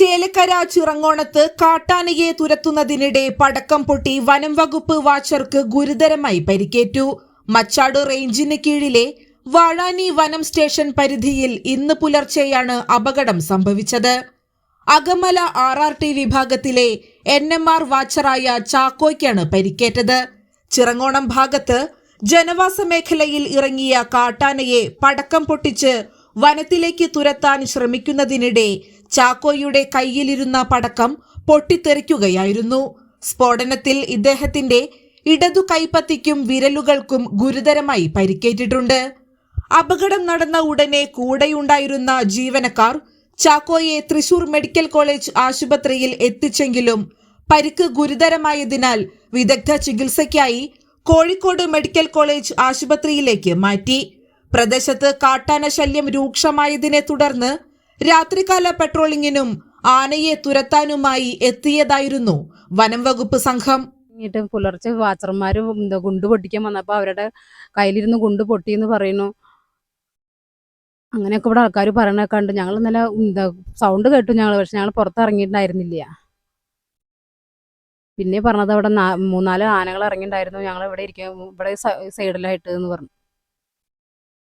ചേലക്കര ചിറങ്ങോണത്ത് കാട്ടാനയെ തുരത്തുന്നതിനിടെ പടക്കം പൊട്ടി വനം വകുപ്പ് വാച്ചർക്ക് ഗുരുതരമായി പരിക്കേറ്റു. മച്ചാട് റേഞ്ചിന് കീഴിലെ വാഴാനി വനം സ്റ്റേഷൻ പരിധിയിൽ ഇന്ന് പുലർച്ചെയാണ് അപകടം സംഭവിച്ചത്. അകമല RRT വിഭാഗത്തിലെ NMR വാച്ചറായ ചാക്കോയ്ക്കാണ് പരിക്കേറ്റത്. ചിറങ്ങോണം ഭാഗത്ത് ജനവാസ മേഖലയിൽ ഇറങ്ങിയ കാട്ടാനയെ പടക്കം പൊട്ടിച്ച് വനത്തിലേക്ക് തുരത്താൻ ശ്രമിക്കുന്നതിനിടെ ചാക്കോയുടെ കയ്യിലിരുന്ന പടക്കം പൊട്ടിത്തെറിക്കുകയായിരുന്നു. സ്ഫോടനത്തിൽ ഇദ്ദേഹത്തിന്റെ ഇടതു കൈപ്പത്തിക്കും വിരലുകൾക്കും ഗുരുതരമായി പരിക്കേറ്റിട്ടുണ്ട്. അപകടം നടന്ന ഉടനെ കൂടെയുണ്ടായിരുന്ന ജീവനക്കാർ ചാക്കോയെ തൃശൂർ മെഡിക്കൽ കോളേജ് ആശുപത്രിയിൽ എത്തിച്ചെങ്കിലും പരിക്ക് ഗുരുതരമായതിനാൽ വിദഗ്ധ ചികിത്സയ്ക്കായി കോഴിക്കോട് മെഡിക്കൽ കോളേജ് ആശുപത്രിയിലേക്ക് മാറ്റി. പ്രദേശത്ത് കാട്ടാന ശല്യം രൂക്ഷമായതിനെ തുടർന്ന് രാത്രികാല പെട്രോളിംഗിനും ആനയെ തുരത്താനുമായി എത്തിയതായിരുന്നു വനം വകുപ്പ് സംഘം. പുലർച്ചെ വാച്ചർമാരും ഗുണ്ട് പൊട്ടിക്കാൻ വന്നപ്പോൾ അവരുടെ കയ്യിലിരുന്ന് ഗുണ്ട് പൊട്ടിയെന്ന് പറയുന്നു. അങ്ങനെയൊക്കെ ഇവിടെ ആൾക്കാർ പറയണൊക്കെ ഉണ്ട്. ഞങ്ങൾ ഇന്നലെ സൗണ്ട് കേട്ടു പക്ഷെ ഞങ്ങൾ പുറത്തിറങ്ങിയിട്ടുണ്ടായിരുന്നില്ല. പിന്നെ പറഞ്ഞത് അവിടെ 3-4 ആനകൾ ഇറങ്ങിയിട്ടുണ്ടായിരുന്നു, ഞങ്ങൾ ഇവിടെ ഇരിക്കുക ഇവിടെ സൈഡിലായിട്ട് എന്ന് പറഞ്ഞു.